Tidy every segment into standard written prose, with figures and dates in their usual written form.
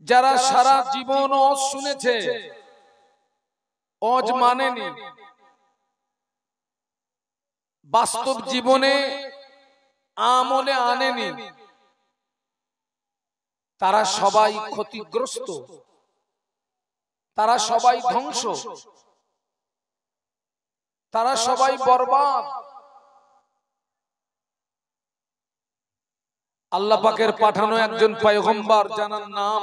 যারা সারা জীবন ওয়াজ শুনেছে, ওয়াজ মানেনি, বাস্তব জীবনে আমলে আনেনি, তারা সবাই ক্ষতিগ্রস্ত, তারা সবাই ধ্বংস, তারা সবাই বরবাদ। আল্লাহ পাকের পাঠানো একজন পয়গম্বর, জানার নাম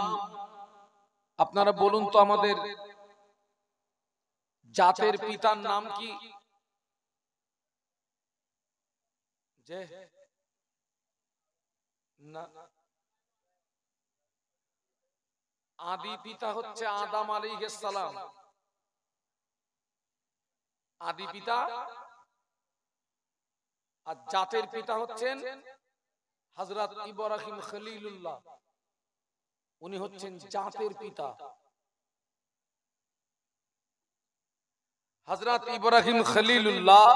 আপনারা বলুন তো, আমাদের জাতের পিতার নাম কি? যে না, আদি পিতা হচ্ছে আদম আলাইহিস সালাম, আদি পিতা। আর জাতের পিতা হচ্ছেন হযরত ইব্রাহিম খলিলুল্লাহ, উনি হচ্ছেন জাতের পিতা। হযরত ইব্রাহিম খলিলুল্লাহ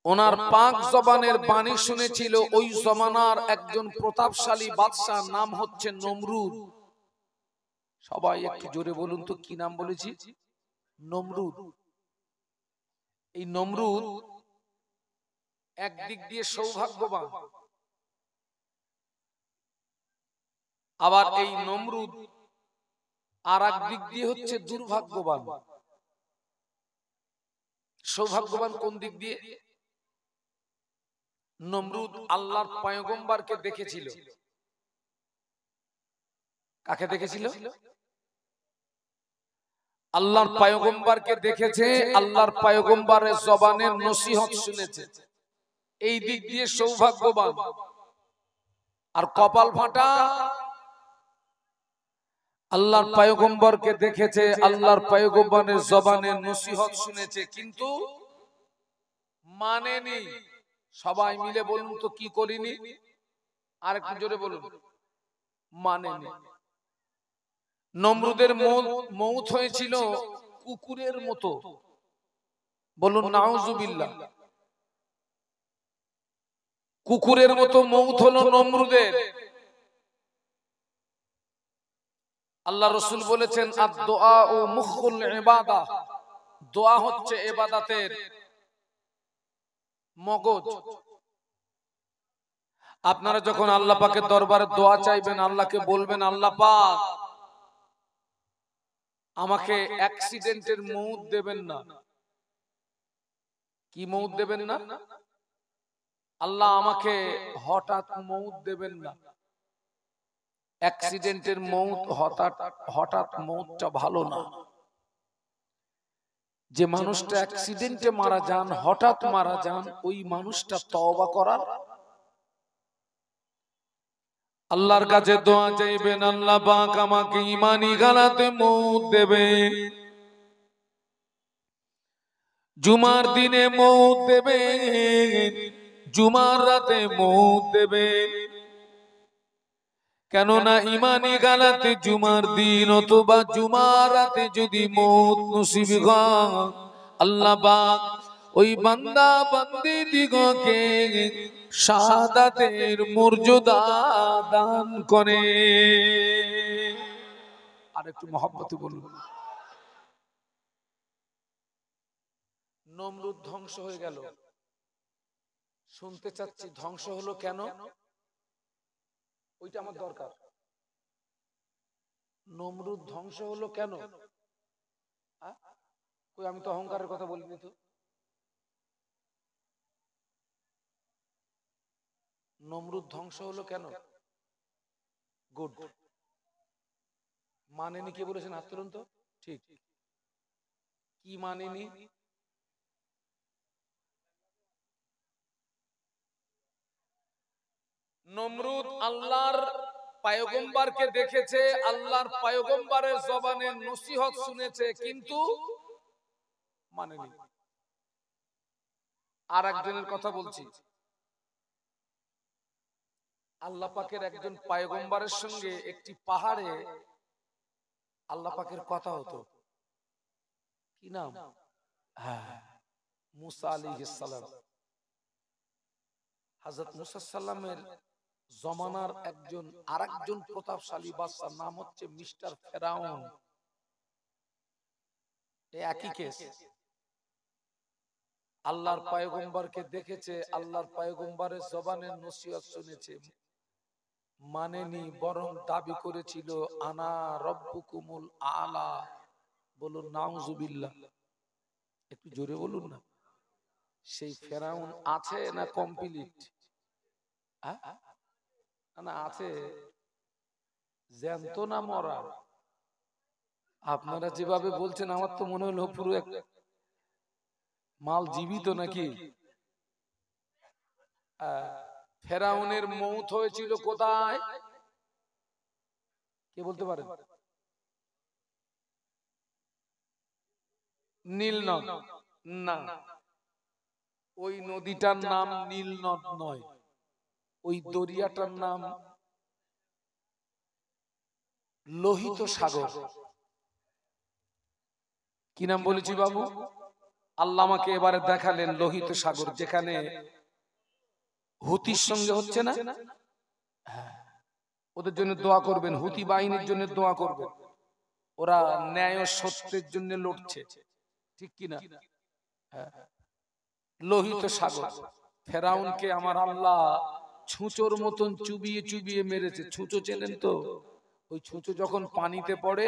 ওনার পাক জবানের বাণী শুনেছিল ওই জমানার একজন প্রতাপশালী বাদশা, নাম হচ্ছে নমরুদ। সবাই একটু জোরে বলুন তো, কি নাম বলেছি? নমরুদ। এই নমরুদ একদিক দিয়ে সৌভাগ্যবান, আবার এই নমরুদ আর এক দিক দিয়ে হচ্ছে দুর্ভাগ্যবান। সৌভাগ্যবান কোন দিক দিয়ে? নমরুদ আল্লাহর পয়গম্বরকে দেখেছিল। কাকে দেখেছিল? আল্লাহর পয়গম্বরকে দেখেছে, আল্লাহর পয়গম্বরের জবানের নসিহত শুনেছে, এই দিক দিয়ে সৌভাগ্যবান। আর কপাল ফাটা, আল্লাহর পয়গম্বরকে দেখেছে, আল্লাহর পয়গম্বরের জবানের নসিহত শুনেছে, কিন্তু মানেনি। সবাই মিলে বলুন তো, কি করিনি? আর একটু জোরে বলুন, মানেনি। নমরুদের মৌত হয়েছিল কুকুরের মতো, বলুন নাউজুবিল্লাহ। কুকুরের মতো মৌত হলো নমরুদের। আল্লাহ রাসূল বলেছেন, আদ-দুআ মুখুল ইবাদাহ, দোয়া হচ্ছে ইবাদতের মগজ। আপনারা যখন আল্লাহ পাকের দরবারে দোয়া চাইবেন, আল্লাহকে বলবেন, আল্লাহ পাক আমাকে অ্যাক্সিডেন্টের মৌত দেবেন না। কি মৌত দেবেন না? আল্লাহ আমাকে হঠাৎ মৌত দেবেন না। অ্যাক্সিডেন্টের মৌত, হঠাৎ মৌতটা ভালো না। যে মানুষটা অ্যাক্সিডেন্টে মারা যান, হঠাৎ মারা যান, ওই মানুষটা তওবা করার, আল্লাহর কাছে দোয়া চাইবেন, আল্লাহ পাক আমাকে ঈমানি গালাতে মৌত দেবেন, জুমার দিনে মৌত দেবেন, জুমার রাতে মৌত দেবেন। কেননা ঈমানি গালাতে জুমার দিন অথবা জুমার রাতে যদি মৌত নসিব হয়, আল্লাহ পাক ওই বান্দা বান্দীদিগকে শাহাদাতের মর্যাদা দান করে। আর একটু মহব্বতে বলুন। নমরুদ ধ্বংস হয়ে গেল। শুনতে চাচ্ছি ধ্বংস হলো কেন? ওইটা আমার দরকার। নমরুদ ধ্বংস হলো কেন? কই, আমি তো অহংকারের কথা বলিনি তো। নমরুদ ধ্বংস হলো কেন? গুড। মানেনি কে বলেছেন? হাত তুলুন তো। ঠিক, কি মানেনি? নমরুদ আল্লাহর পয়গম্বরকে দেখেছে, আল্লাহর পয়গম্বরের জবানে নসিহত শুনেছে, কিন্তু মানেনি। আর একজনের কথা বলছি। আল্লাহ পাকের একজন পয়গম্বরের সঙ্গে একটি পাহাড়ে আল্লাহ পাকের কথা হতো। কি নাম? হ্যাঁ, মুসা আলাইহিস সালাম। হযরত মুসা সাল্লামের জমানার একজন আরেকজন প্রতাপশালী বাদশার নাম হচ্ছে মিস্টার ফেরাউন। একই কেস। আল্লাহর পয়গম্বরকে দেখেছে, আল্লাহর পয়গম্বরের জবানের নসিহত শুনেছে, মানেনি, বরং দাবি করেছিল আনা রব্বুকুমুল আলা। বলুন নাউজুবিল্লাহ, একটু জোরে বলুন না। সেই ফেরাউন আছে না কমপ্লিট? না আছে, জ্যান্ত না মরা? আপনারা যেভাবে বলছেন আমার তো মনে হলো পুরো এক মাল জীবিত নাকি। ফেরাউনের মৌত হয়েছিল কোথায়, কে বলতে পারেন? নীল নদ? না, ওই নদীটার নাম নীল নদ নয়, ওই দরিয়াটার নাম লোহিত সাগর। কি নাম বলেছি বাবু? আল্লাহ আমাকে এবারে দেখালেন লোহিত সাগর, যেখানে হুতির সঙ্গে হচ্ছে না, ওদের জন্য দোয়া করবেন, হুতি বাহিনীর জন্য দোয়া করবেন, ওরা ন্যায় ও সত্যের জন্য লড়ছে, ঠিক কিনা? লোহিত সাগর। ফেরাউনকে আমার আল্লাহ ছুঁচোর মতন চুবিয়ে চুবিয়ে মেরেছে। ছুঁচো চেনেন তো? ওই ছুঁচো যখন পানিতে পড়ে,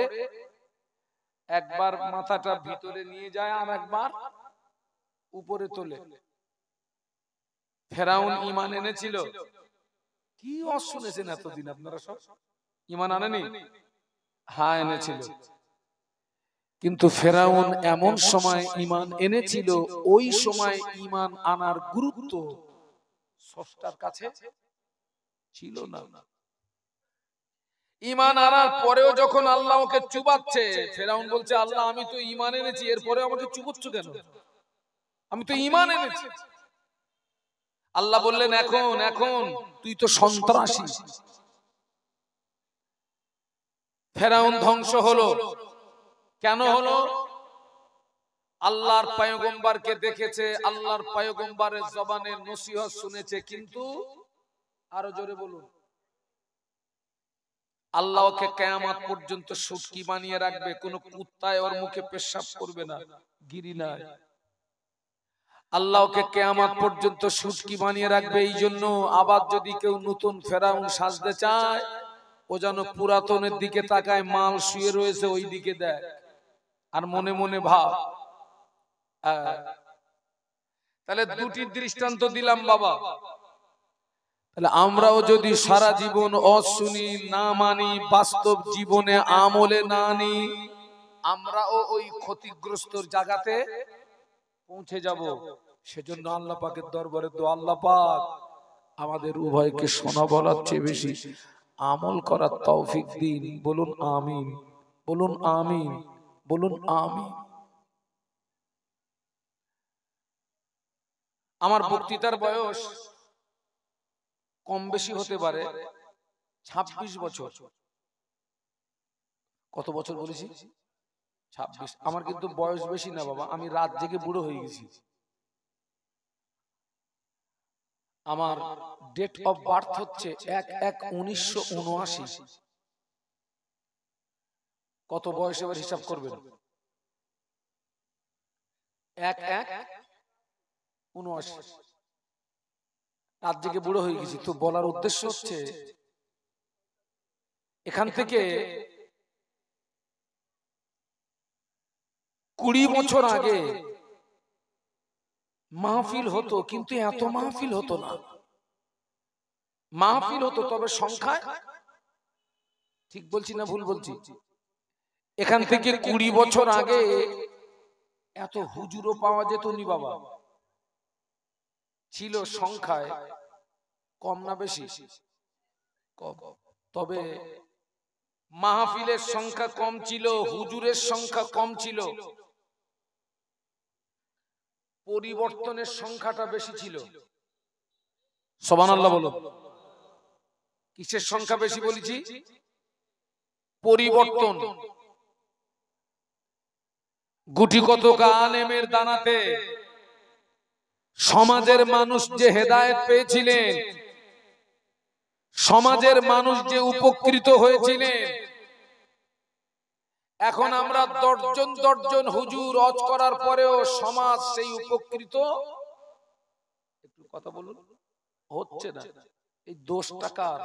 একবার মাথাটা ভিতরে নিয়ে যায় আর একবার উপরে তোলে। ফেরাউন ঈমান এনেছিল? কি শুনেছেন এতদিন আপনারা সব? ঈমান আনেনি? হ্যাঁ এনেছিল। কিন্তু ফেরাউন এমন সময় ঈমান এনেছিল, ওই সময় ঈমান আনার গুরুত্ব স্রষ্টার কাছে ছিল না। ঈমান আনার পরেও যখন আল্লাহ ওকে চুবাচ্ছে, ফেরাউন বলছে আল্লাহ আমি তো ঈমান এনেছি, এরপরে আমাকে চুবাচ্ছ কেন? আমি তো ঈমান এনেছি। আল্লাহ বললেন এখন এখন তুই তো সন্ত্রাসী। ফেরাউন ধ্বংস হলো। কেন হলো? আল্লাহর পয়গম্বরকে দেখেছে, আল্লাহর পয়গম্বরের জবানের নসিহত শুনেছে, কিন্তু আরো জোরে বলুন, আল্লাহ ওকে কিয়ামত পর্যন্ত সুটকি বানিয়ে রাখবে, কোন কুত্তায় ওর মুখে পেশাব করবে না, গিরি নাই। আল্লাহ ওকে কিয়ামত পর্যন্ত সুটকি বানিয়ে রাখবে। এই জন্য আবার যদি কেউ নতুন ফেরাউন সাজতে চায়, ও যেন পুরাতনের দিকে তাকায়, মাল শুয়ে রয়েছে ওই দিকে দেয়, আর মনে মনে ভাব। তাহলে দুটি দৃষ্টান্ত দিলাম বাবা। তাহলে আমরাও যদি সারা জীবন অশুনি, না মানি, বাস্তব জীবনে আমলে না আনি, আমরাও ওই ক্ষতিগ্রস্তর জায়গাতে পৌঁছে যাব। সেজন্য আল্লাহ পাকের দরবারে দোয়া, আল্লাহ পাক আমাদের উভয়কে শোনা বলার চেয়ে বেশি আমল করার তৌফিক দিন। বলুন আমিন, বলুন আমিন, বলুন আমিন। আমার বক্তৃতার বয়স কম বেশি হতে পারে 26 বছর। কত বছর বলেছি? 26। আমার কিন্তু বয়স বেশি না বাবা, আমি রাত জেগে বুড়ো হয়ে গেছি। আমার ডেট অফ বার্থ হচ্ছে 1/1/1979। কত বয়স এবার হিসাব করবেন? 1/1/79। রাত জেগে বুড়ো হয়ে গেছি। তো বলার উদ্দেশ্য হচ্ছে, এখান থেকে 20 বছর আগে মাহফিল হতো, কিন্তু এত মাহফিল হতো না। মাহফিল হতো তবে সংখ্যায়, ঠিক বলছি না ভুল বলছি? এখান থেকে 20 বছর আগে এত হুজুরও পাওয়া যেত নি বাবা। ছিল সংখ্যায় কম না বেশি? কম। তবে মাহফিলের সংখ্যা কম ছিল, হুজুরের সংখ্যা কম ছিল, পরিবর্তনের সংখ্যাটা বেশি ছিল। সুবহানাল্লাহ বলো। কিসের সংখ্যা বেশি বলেছি? পরিবর্তন। গুটি কতক আলেমের দানাতে সমাজের মানুষ যে হেদায়েত পেয়েছিলেন, সমাজের মানুষ যে উপকৃত হয়েছিলেন, এখন আমরা দর্জন হুজুর হজ করার পরেও সমাজ সেই উপকৃত একটু কথা বলুন হচ্ছে না। এই দোষ টাকার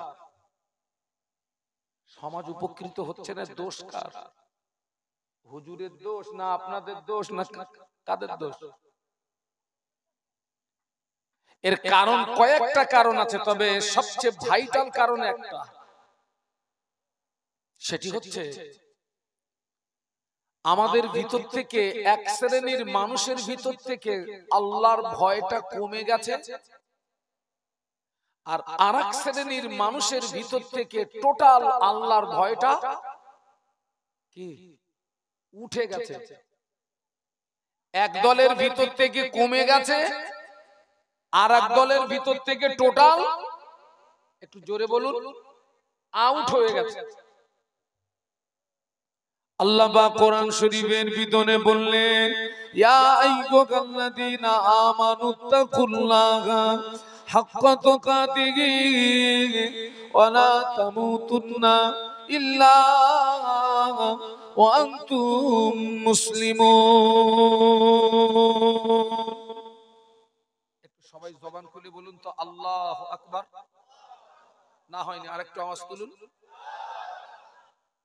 সমাজ উপকৃত হচ্ছে না, দোষ কার? হুজুরের দোষ না আপনাদের দোষ না কাদের দোষ? এর কারণ কয়েকটা কারণ আছে, তবে সবচেয়ে ভাইটাল কারণ একটা, সেটি হচ্ছে আমাদের ভিতর থেকে এক শ্রেণীর মানুষের ভিতর থেকে আল্লাহর ভয়টা কমে গেছে, আর আরেক শ্রেণীর মানুষের ভিতর থেকে টোটাল আল্লাহর ভয়টা কি উঠে গেছে। এক দলের ভিতর থেকে কমে গেছে, আর এক দলের ভিতর থেকে টোটাল, একটু জোরে বলুন, আউট হয়ে গেছে। আল্লাহ পাক কোরআন শরীফের ভিতরে বললেন, ইয়া আইয়ুহাল্লাযীনা আমানুত্তাকুল্লাহা হাক্কা তুকাতিহি ওয়া লা তামুতুন্না ইল্লা ওয়া আনতুম মুসলিমুন। একটু সবাই জবান খুলে বলুন তো আল্লাহু আকবার। না হয়নি, আরেকটু আওয়াজ তুলুন।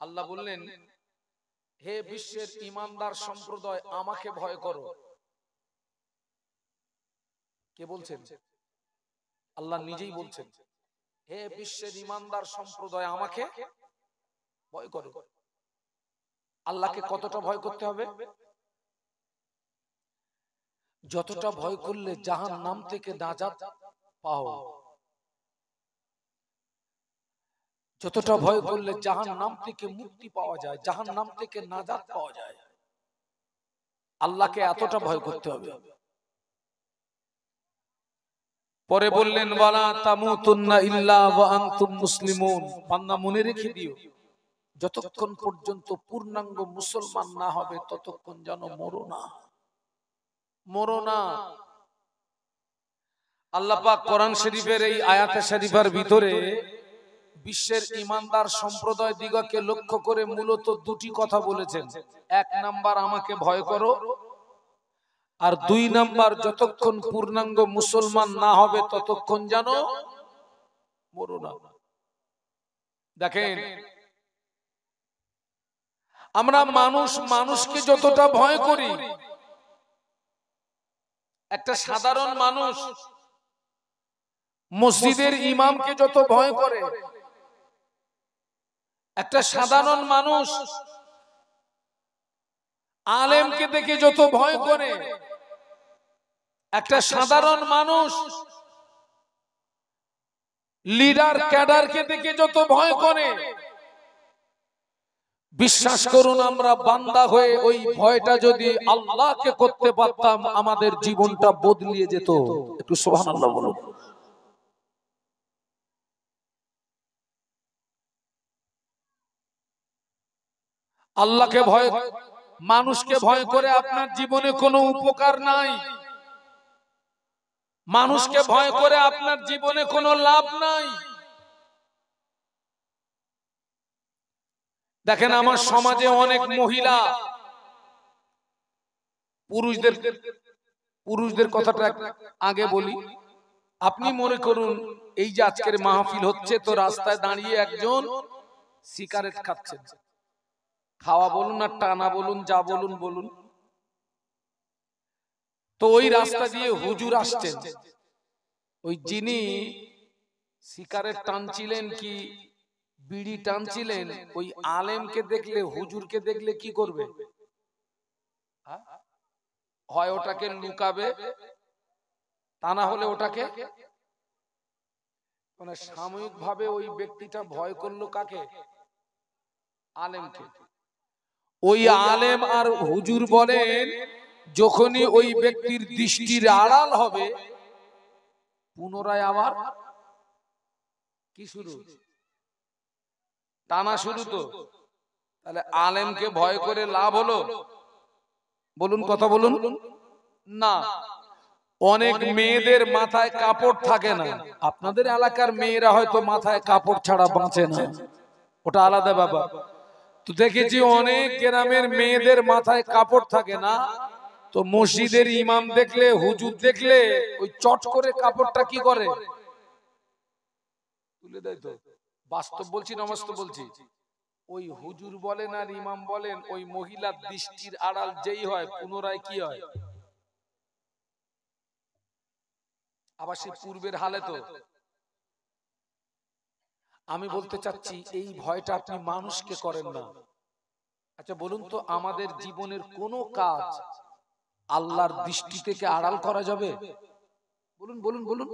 আল্লাহ বললেন, হে বিশ্বের ঈমানদার সম্প্রদায়, আমাকে ভয় করো। কে বলছেন? আল্লাহ নিজেই বলছেন, হে বিশ্বের ঈমানদার সম্প্রদায়, আমাকে ভয় করো। আল্লাহকে কতটা ভয় করতে হবে? যতটা ভয় করলে জাহান্নাম থেকে নাজাত পাও, যতটা ভয় করলে জাহান্নাম থেকে মুক্তি পাওয়া যায়, জাহান্নাম থেকে নাজাত পাওয়া যায়, আল্লাহকে এতটা ভয় করতে হবে। পরে বললেন, ওয়ালা তামুতুন্না ইল্লা ওয়া আনতুম মুসলিমুন। বান্দা মনে রেখে দিও, যতক্ষণ পর্যন্ত পূর্ণাঙ্গ মুসলমান না হবে ততক্ষণ যেন মরো না, মরো না। আল্লাহ পাক কোরআন শরীফের এই আয়াতে শরীফার ভিতরে বিশ্বের ঈমানদার সম্প্রদায় দিগকে লক্ষ্য করে মূলত দুটি কথা বলেছেন। এক নাম্বার, আমাকে ভয় করো, আর দুই নাম্বার, যতক্ষণ পূর্ণাঙ্গ মুসলমান না হবে ততক্ষণ যেন মরো না। দেখেন, আমরা মানুষকে যতটা ভয় করি, একটা সাধারণ মানুষ মসজিদের ইমামকে যত ভয় করে, একটা সাধারণ মানুষ আলেমকে দেখে যত ভয় করে, একটা সাধারণ মানুষ লিডার ক্যাডারকে দেখে যত ভয় করে, বিশ্বাস করুন আমরা বান্দা হয়ে ওই ভয়টা যদি আল্লাহকে করতে পারতাম, আমাদের জীবনটা বদলিয়ে যেত। একটু সুবহানাল্লাহ বলুন। আল্লাহকে ভয়, মানুষকে ভয় করে আপনার জীবনে কোনো উপকার নাই, মানুষকে ভয় করে আপনার জীবনে কোনো লাভ নাই। দেখেন, আমার সমাজে অনেক মহিলা, পুরুষদের কথাটা আগে বলি। আপনি মনে করুন, এই যে আজকের মাহফিল হচ্ছে, তো রাস্তায় দাঁড়িয়ে একজন সিগারেট খাচ্ছেন, খাওয়া বলুন আর টানা বলুন, যা বলুন বলুন, তো ওই রাস্তা দিয়ে হুজুর আসছেন, ওই যিনি সিগারেট টানছিলেন কি বিড়ি টানছিলেন, ওই আলেমকে দেখলে, হুজুরকে দেখলে কি করবে? হয় ওটাকে লুকাবে, তা না হলে ওটাকে, মানে সাময়িক ভাবে ওই ব্যক্তিটা ভয় করলো কাকে? আলেমকে। ওই আলেম আর হুজুর বলেন, যখনই ওই ব্যক্তির দৃষ্টির আড়াল হবে, পুনরায় আবার কি শুরু? টানা শুরু। তো তাহলে আলেমকে ভয় করে লাভ হলো? বলুন, কথা বলুন না। অনেক মেয়েদের মাথায় কাপড় থাকে না, আপনাদের এলাকার মেয়েরা হয়তো মাথায় কাপড় ছাড়া বাঁচে না, ওটা আলাদা ব্যাপার। তো দেখেছি অনেক গ্রামের মেয়েদের মাথায় কাপড় থাকে না, তো মসজিদের ইমাম দেখলে, হুজুর দেখলে ওই চট করে কাপড়টা কি করে, তুলে দেয়। তো বাস্তব বলছি না অবাস্তব বলছি? ওই হুজুর বলেন আর ইমাম বলেন, ওই মহিলার দৃষ্টির আড়াল যেই হয়, পুনরায় কি হয়, আবার সেই পূর্বের হালে। তো আমি বলতে চাচ্ছি, এই ভয়টা আপনি মানুষকে করেন না। আচ্ছা বলুন তো, আমাদের জীবনের কোন কাজ আল্লাহর দৃষ্টি থেকে আড়াল করা যাবে? বলুন বলুন বলুন।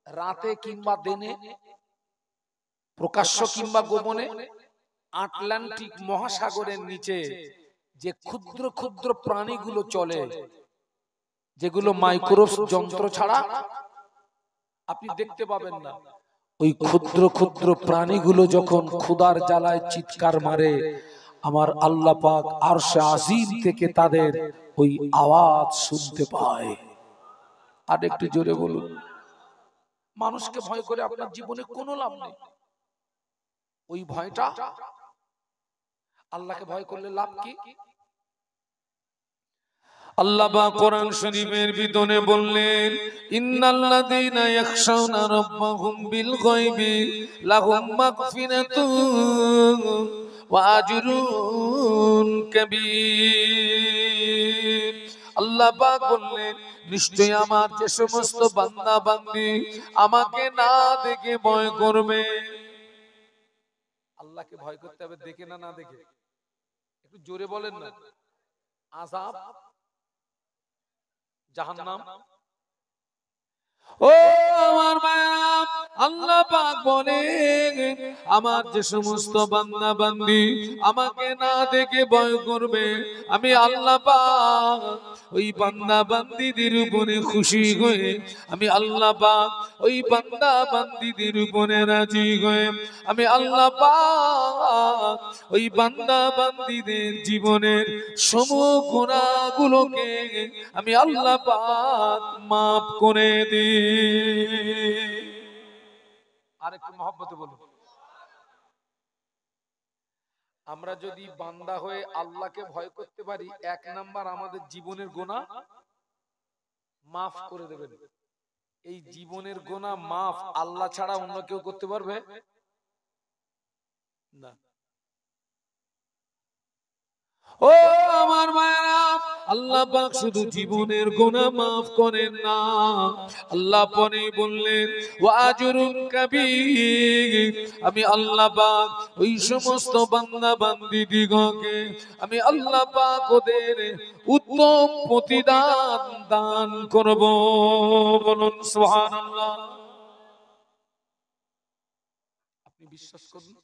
রাতে কিংবা দিনে, প্রকাশ্য কিংবা গোপনে, আটলান্টিক মহাসাগরের নিচে যে ক্ষুদ্র ক্ষুদ্র প্রাণীগুলো চলে, যেগুলো মাইক্রোব যন্ত্র ছাড়া আপনি দেখতে পাবেন না, ওই ক্ষুদ্র ক্ষুদ্র প্রাণীগুলো যখন ক্ষুধার জ্বালায় চিৎকার মারে, আমার আল্লাহ পাক আরশে আজিম থেকে তাদের ওই আওয়াজ শুনতে পায়। আর একটু জোরে বলুন। মানুষকে ভয় করে আপনার জীবনে কোনো লাভ নেই। ওই ভয়টা, আল্লাহকে ভয় করলে লাভ কি? আল্লাহ পাক কোরআন শরীফের ভিতরে বললেন, ইন্নাল্লাযীনা ইয়াখশাউনা রাব্বাহুম বিল গায়বি লাহুম মাগফিরাতুন ওয়া আজরুন কাবীর। আল্লাহ পাক বললেন, নিশ্চয়ই আমার যে সমস্ত বান্দা বান্দী আমাকে না দেখে ভয় করবে। আল্লাহকে ভয় করতে হবে দেখে না, না দেখে? একটু জোরে বলেন না। আযাব, জাহান্নাম। ও আমার মায়া, আল্লাহ পাক বলেন, আমার যে সমস্ত বান্দা বান্দি আমাকে না দেখে ভয় করবে, আমি আল্লাহ পাক ওই বান্দা বান্দিদের উপরে খুশি হয়ে, আমি আল্লাহ পাক ওই বান্দা বান্দিদের উপরে রাজি হয়ে, আমি আল্লাহ পাক ওই বান্দা বান্দিদের জীবনের সমূহ গুনাহগুলোকে আমি আল্লাহ পাক মাফ করে দিই। আর একটু মহব্বতে বলুন। আমরা যদি বান্দা হয়ে আল্লাহকে ভয় করতে পারি, এক নাম্বার আমাদের জীবনের গুনাহ মাফ করে দেবেন। এই জীবনের গুনাহ মাফ আল্লাহ ছাড়া অন্য কেউ করতে পারবে না। ও আমার মায়েরা, আল্লাহ পাক শুধু জীবনের গুনাহ মাফ করেন না, আল্লাহ পরে বললেন ওয়া আজরুন কাবীর। আমি আল্লাহ পাক ওই সমস্ত বান্দা বান্দি দিগকে আমি আল্লাহ পাক ওদের উত্তম প্রতিদান দান করব। বলুন সুবহানাল্লাহ। আপনি বিশ্বাস করুন,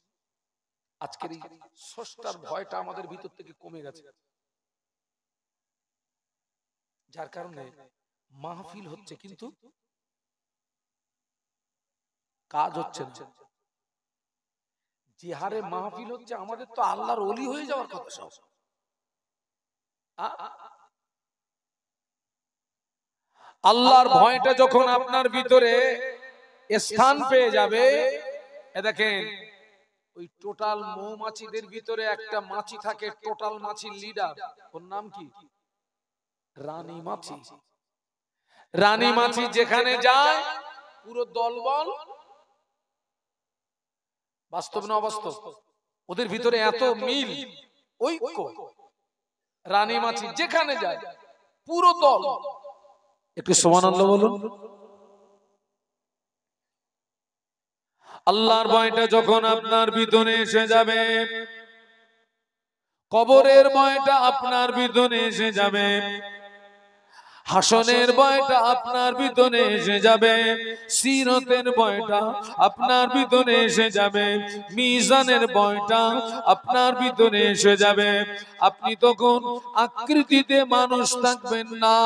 আজকের এই স্রষ্টার ভয়টা আমাদের ভিতর থেকে কমে গেছে, যার কারণে মাহফিল হচ্ছে কিন্তু কাজ হচ্ছে না। যে হারে মাহফিল হচ্ছে, আমাদের তো আল্লাহর ওলি হয়ে যাওয়ার কথা সব। আল্লাহর ভয়টা যখন আপনার ভিতরে স্থান পেয়ে যাবে, দেখেন ওই টোটাল মৌমাছিদের ভিতরে একটা মাছি থাকে, টোটাল মাছির লিডার, ওর নাম কি? রানী মাছি। রানী মাছি যেখানে যায় পুরো দলবল, বাস্তব না অবাস্তব? ওদের ভিতরে এত মিল, ঐক্য। রানী মাছি যেখানে যায় পুরো দল। একটু সুবহানাল্লাহ বলুন। আল্লাহর ভয়টা যখন আপনার ভিতরে এসে যাবে, কবরের ভয়টা আপনার ভিতরে এসে যাবে, হাসনের ভয়টা আপনার ভিতরে এসে যাবে, সিরাতের ভয়টা আপনার ভিতরে এসে যাবে, মিজানের ভয়টা আপনার ভিতরে এসে যাবে। আপনি তখন আকৃতিতে মানুষ থাকবেন না,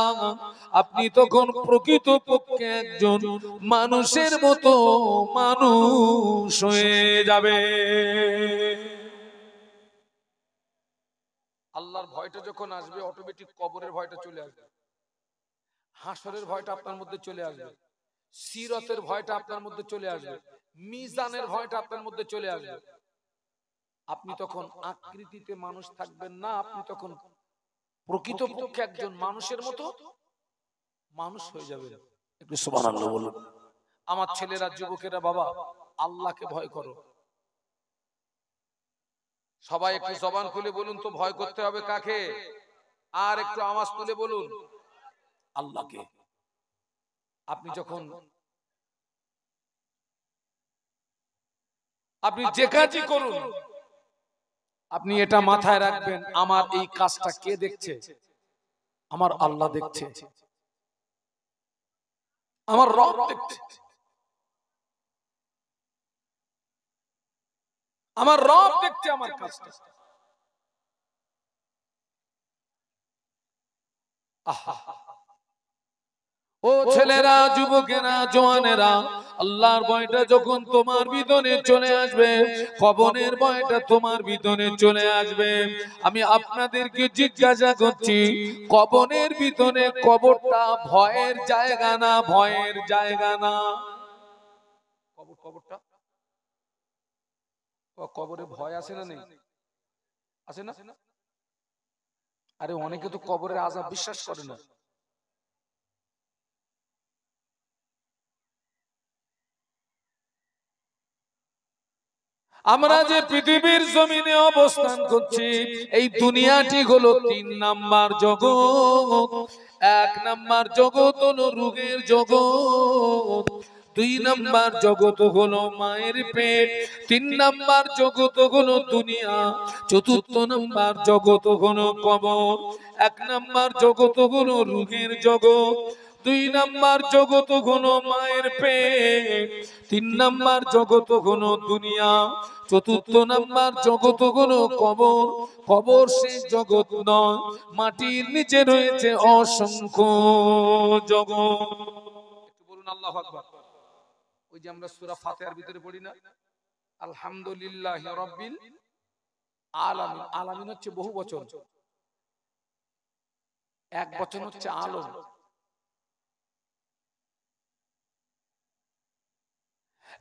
আপনি তখন প্রকৃতপক্ষে একজন মানুষের মতো মানুষ হয়ে যাবে। আল্লাহর ভয়টা যখন আসবে, অটোমেটিক কবরের ভয়টা চলে আসবে। হাসরের ভয়টা আপনার মধ্যে চলে আসবে, সিরাতের ভয়টা আপনার মধ্যে চলে আসবে, মিজানের ভয়টা আপনার মধ্যে চলে আসবে। আপনি তখন আকৃতিতে মানুষ থাকবেন না, আপনি তখন প্রকৃতপক্ষে একজন মানুষের মতো মানুষ হয়ে যাবেন। একটু সুবহানাল্লাহ বলুন। আমার ছেলেরা, যুবকেরা, বাবা আল্লাহকে ভয় করো। সবাই একটু জবান খুলে বলুন তো, ভয় করতে হবে কাকে? আর একটু আওয়াজ তুলে বলুন, আল্লাহকে। আপনি যখন আপনি যে কাজই করুন, আপনি এটা মাথায় রাখবেন, আমার এই কাজটা কে দেখছে? আমার আল্লাহ দেখছে, আমার রব দেখছে, আমার রব দেখছে আমার কাজটা। আহা, ও ছেলেরা, যুবকেরা, জওয়ানেরা, আল্লাহর ভয়টা যখন তোমার ভিতরে চলে আসবে, কবরের ভয়টা তোমার ভিতরে চলে আসবে। আমি আপনাদেরকে জিজ্ঞাসা করছি, কবরের ভিতরে কবরটা ভয়ের জায়গা না ভয়ের জায়গা না? কবরটা কবরে ভয় আছে না নেই? আছে না? আরে অনেকে তো কবরের আযাব বিশ্বাস করে না। আমরা যে পৃথিবীর জমিনে অবস্থান করছি, এই দুনিয়াটি হলো ৩ নাম্বার জগৎ। ১ নাম্বার জগৎ হলো রোগের জগৎ, ২ নাম্বার জগৎ হলো মায়ের পেট, ৩ নাম্বার জগৎ হলো দুনিয়া, ৪র্থ নাম্বার জগৎ হলো কবর। ১ নাম্বার জগৎ হলো রোগের জগৎ, ২ নাম্বার জগৎ হলো মায়ের পেট, ৩ নাম্বার জগৎ হলো দুনিয়া, ৪র্থ নাম্বার জগৎ হলো কবর। কবর শেষ জগৎ নয়, মাটির নিচে রয়েছে অসংখ্য জগৎ। একটু বলুন আল্লাহু আকবার। ওই যে আমরা সূরা ফাতিহার ভিতরে পড়ি না, আলহামদুলিল্লাহি রাব্বিল আলামিন। আলামিন হচ্ছে বহু বচন, এক বচন হচ্ছে আলম।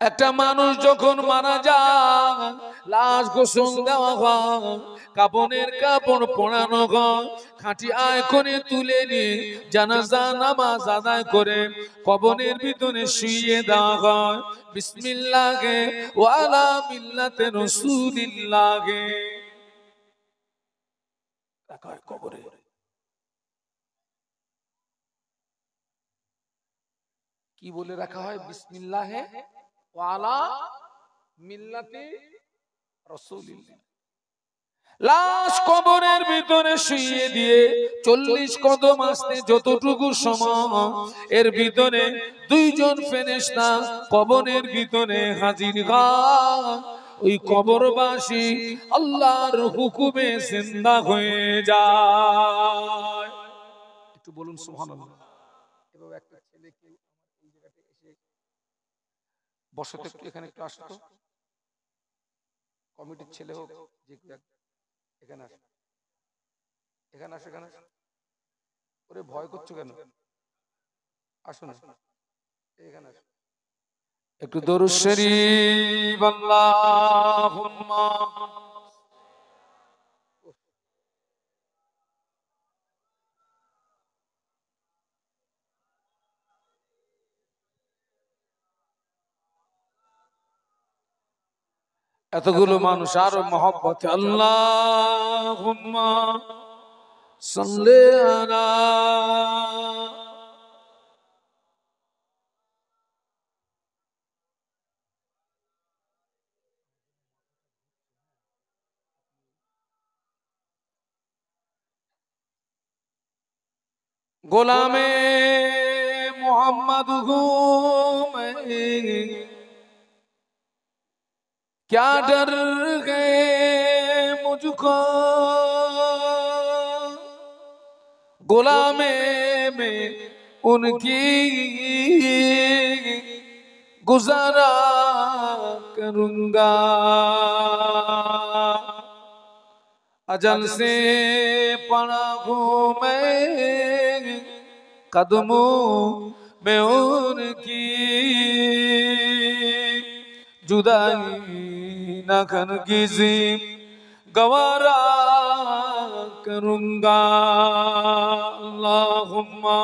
একটা মানুষ যখন মারা যায়, লাশ গোসল দেওয়া হয়, কাফনের কাপড় পরানো হয়, খাঁটি আয় করে তুলে নিয়ে জানাজা নামাজ আদায় করে কবরের ভিতরে শুইয়ে দেওয়া হয়। বিসমিল্লাহে ওয়া আলা মিল্লাতে রাসূলিল্লাহে রাখা হয় কবরে। কি বলে রাখা হয়? বিসমিল্লাহে ওয়া আলা মিল্লাতি রাসূলিল্লাহ। লাশ কবরের ভিতরে শুইয়ে দিয়ে ৪০ কদম আসতে যতটুকু সময়, এর ভিতরে ২ জন ফেরেশতা কবরের ভিতরে হাজির হয়। ওই কবরবাসী আল্লাহর হুকুমে জিন্দা হয়ে যায়। একটু বলুন সুবহানাল্লাহ। এভাবে একটা ছেলেকে এই জায়গাতে এসে বসতে, একটু এখানে একটু আসো তো, কমিটির ছেলে হোক যে এখানে আসে, এখানে আসো, এখানে আসো। ওরে ভয় করছো কেন? আসো না, এখানে আসো। একটু দরুদ শরীফ আল্লাহুম্মা। এতগুলো মানুষ আরো মহব্বতে আল্লাহুম্মা সাল্লি আলা। গোলামে मोहम्मद हूँ मैं, क्या डर गए मुझको, गुलामे में उनकी गुजारा करूंगा, अजल से पड़ा हूँ मैं, कदमों में उनकी जुदाई न कर किसी गवारा करूंगा अल्लाहुम्मा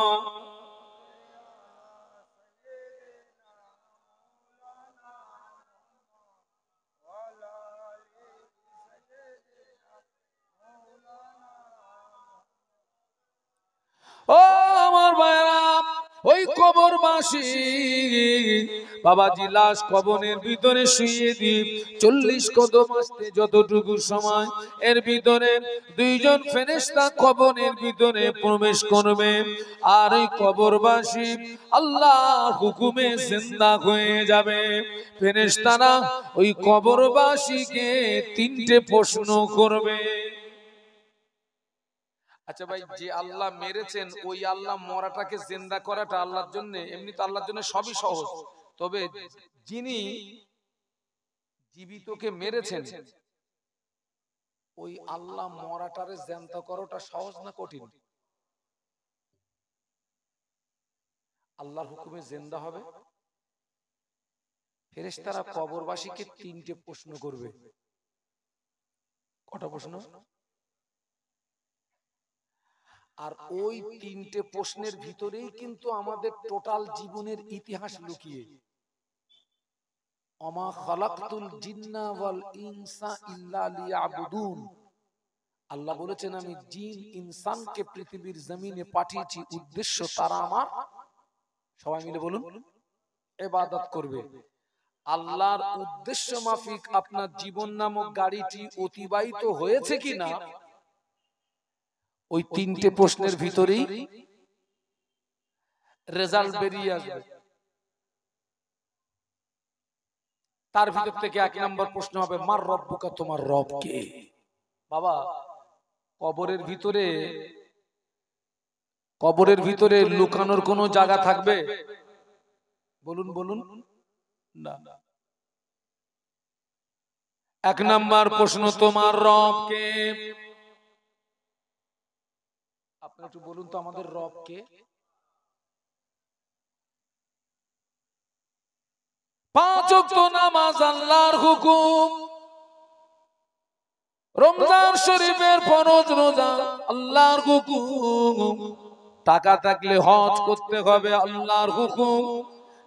ও আমার ভাইরা ওই কবরবাসী বাবাজি লাশ কবরের ভিতরে শুইয়ে দি 40 কদম আসতে যতটুকু সময় এর ভিতরে দুইজন ফেরেশতা কবরের ভিতরে প্রবেশ করবে আর ওই কবরবাসী আল্লাহর হুকুমে জিন্দা হয়ে যাবে ফেরেশতারা ওই কবরবাসীকে 3টে প্রশ্ন করবে আচ্ছা ভাই যে আল্লাহ মেরেছেন ওই আল্লাহ মরাটাকে জিন্দা করাটা আল্লাহর জন্য এমনি তো আল্লাহর জন্য সবই সহজ তবে যিনি জীবিতকে মেরেছেন ওই আল্লাহ মরাটারে জিন্দা করাটা সহজ না কঠিন আল্লাহর হুকুমে জিন্দা হবে ফেরেশতারা কবরবাসীকে 3টে প্রশ্ন করবে কটা প্রশ্ন আর ওই 3টে প্রশ্নের ভিতরেই কিন্তু আমাদের টোটাল জীবনের ইতিহাস লুকিয়ে আমা খালাকতুল জিন্না ওয়াল ইনসা ইল্লা লিয়াবুদুন আল্লাহ বলেছেন আমি জিন ইনসানকে পৃথিবীর জমিনে পাঠিয়েছি উদ্দেশ্য তারা আমার সবাই মিলে বলুন ইবাদত করবে আল্লাহর উদ্দেশ্য মাফিক আপনার জীবন নামক গাড়িটি অতিবাহিত হয়েছে কিনা ওই 3টে প্রশ্নের ভিতরেই রেজাল্ট বেরিয়ে আসবে তার ভিতর থেকে 1 নম্বর প্রশ্ন হবে মার রব্বুকা তোমার রব কে বাবা কবরের ভিতরে লুকানোর কোনো জায়গা থাকবে বলুন বলুন না 1 নম্বর প্রশ্ন তোমার রব কে আপনি একটু বলুন তো আমাদের রব কে 5 ওয়াক্ত নামাজ আল্লাহর হুকুম রমজান শরীফের ফরজ রোজা আল্লাহর হুকুম টাকা থাকলে হজ করতে হবে আল্লাহর হুকুম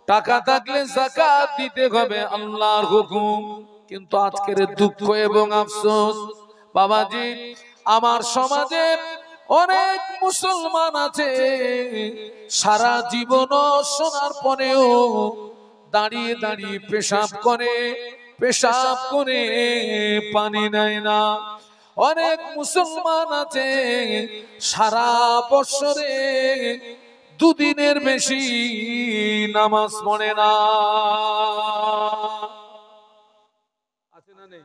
টাকা থাকলে যাকাত দিতে হবে আল্লাহর হুকুম কিন্তু আজকের দুঃখ এবং আফসোস বাবাজি আমার সমাজে অনেক মুসলমান আছে সারা জীবন শোনার পরেও দাঁড়িয়ে দাঁড়িয়ে পেশাব করে পানি নেয় না অনেক মুসলমান আছে সারা বছরে 2 দিনের বেশি নামাজ পড়ে না আছে না নেই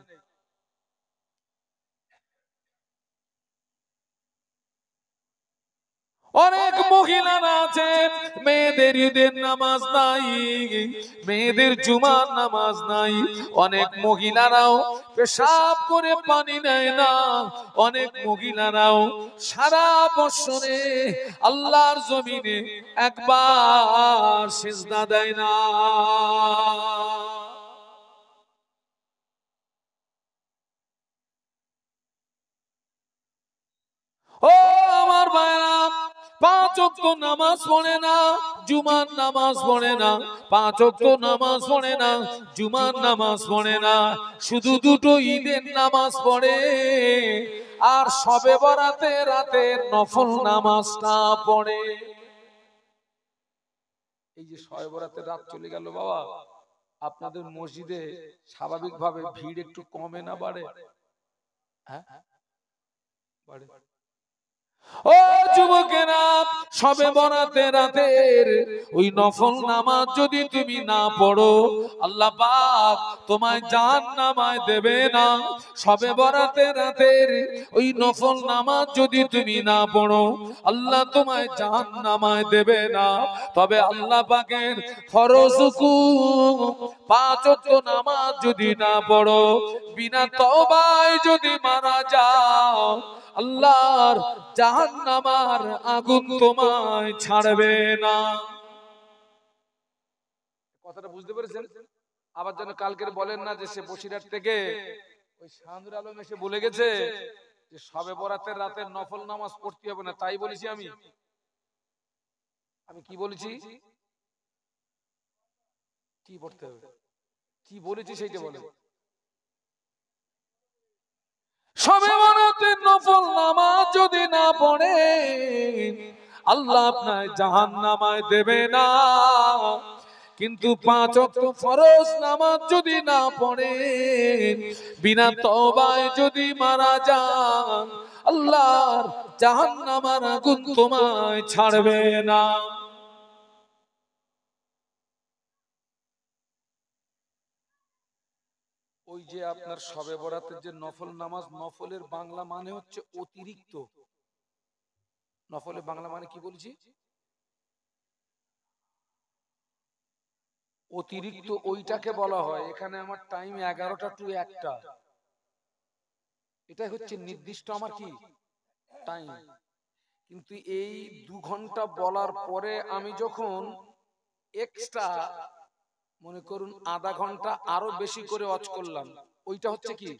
অনেক মহিলারা আছে মেয়েদের ঈদের নামাজ নাই মেয়েদের জুমার নামাজ নাই অনেক মহিলারাও পেশাব করে পানি নেয় না অনেক মহিলারাও সারা বছরে আল্লাহর জমিনে একবার সিজদা দেয় না ও আমার ভাইরা 5 ওয়াক্ত নামাজ পড়ে না জুমার নামাজ পড়ে না 5 ওয়াক্ত নামাজ পড়ে না জুমার নামাজ পড়ে না শুধু 2টো ঈদের নামাজ পড়ে আর শবে বরাতে রাতের নফল নামাজটা পড়ে এই যে শবে বরাতের রাত চলে গেল বাবা আপনাদের মসজিদে স্বাভাবিকভাবে ভিড় একটু কমে না বাড়ে হ্যাঁ বাড়ে ও যুবকেরা শবে বরাতে রাতের ওই নফল নামাজ যদি তুমি না পড়ো আল্লাহ পাক তোমায় জাহান্নামে দেবে না শবে বরাতে রাতের ওই নফল নামাজ যদি তুমি না পড়ো আল্লাহ তোমায় জাহান্নামে দেবে না তবে আল্লাহ পাকের ফরজ হুকুম 5 ওয়াক্ত নামাজ যদি না পড়ো বিনা তওবায় যদি মারা যাও আল্লাহর জাহান্নামার আগুন তোমায় ছাড়বে না। কথাটা বুঝতে পেরেছেন? আবার যেন কালকের বলেন না যে সে বসিরহাট থেকে ওই শাহনুর আলম এসে বলে গেছে যে শবে বরাতের রাতের নফল নামাজ পড়তে হবে না। তাই বলেছি আমি? আমি কি বলেছি? কি পড়তে হবে? কি বলেছি সেইটা বলেন। শবে বরাতের নফল নামাজ যদি না পড়ে আল্লাহ আপনার জাহান্নামায় দেবে না। কিন্তু 5 ওয়াক্ত ফরজ নামাজ যদি না পড়ে, বিনা তওবায় যদি মারা যান, আল্লাহর জাহান্নামের আগুন তোমায় ছাড়বে না। ওই যে আপনার শবে বরাতের যে নফল নামাজ, নফলের বাংলা মানে হচ্ছে অতিরিক্ত। নফলের বাংলা মানে কি বলছি? অতিরিক্ত ওইটাকে বলা হয়। এখানে আমার টাইম 11টা টু 1টা, এটাই হচ্ছে নির্দিষ্ট আমার কি টাইম। কিন্তু এই 2 ঘন্টা বলার পরে আমি যখন এক্সট্রা মনে করুন আধা ঘন্টা আরো বেশি করে ওয়াচ করলাম, ওইটা হচ্ছে কি?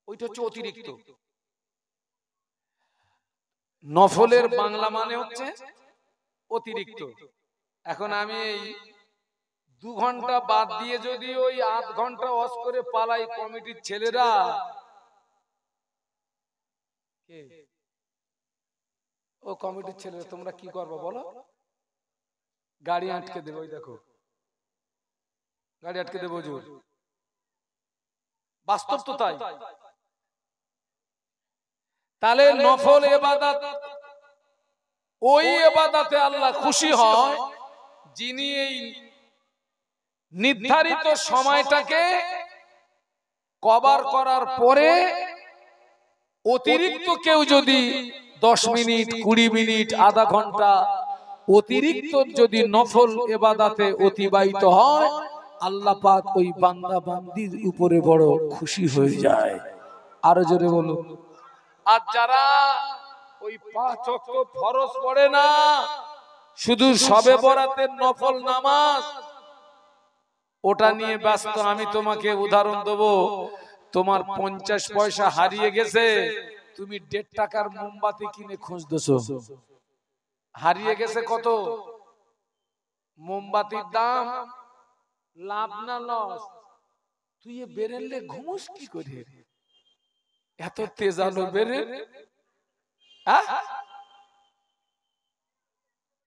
ওইটা হচ্ছে অতিরিক্ত। নফলের বাংলা মানে হচ্ছে অতিরিক্ত। এখন আমি এই 2 ঘন্টা বাদ দিয়ে যদি ওই আধ ঘন্টা ওয়াচ করে পালাই, কমিটির ছেলেরা ও কমিটির ছেলেরা তোমরা কি করবে বলো? গাড়ি আটকে দেবে। ওই দেখো গাড়ি আটকে দেবে। হুজুর বাস্তব তো তাই। তাহলে নফল ইবাদত, ওই ইবাদতে আল্লাহ খুশি হয় যিনি এই নির্ধারিত সময়টাকে কভার করার পরে অতিরিক্ত কেউ যদি 10 মিনিট 20 মিনিট আধা ঘন্টা অতিরিক্ত যদি নফল ইবাদতে অতিবাহিত হয়, আল্লাহ পাক ওই বান্দা বান্দির উপরে বড় খুশি হয়ে যায়। আরো জোরে বলো। আর যারা ওই 5 ওয়াক্ত ফরজ পড়ে না, শুধু শবে বরাতের নফল নামাজ, ওটা নিয়ে ব্যস্ত। আমি তোমাকে উদাহরণ দেবো। তোমার 50 পয়সা হারিয়ে গেছে, তুমি 1.5 টাকার মোমবাতি কিনে খুঁজতেছো। হারিয়ে গেছে কত? মোমবাতির দাম লাভ না লস? তুই বেরেনলে ঘুমোস কি করে? এত তেজ আলো বেরেন,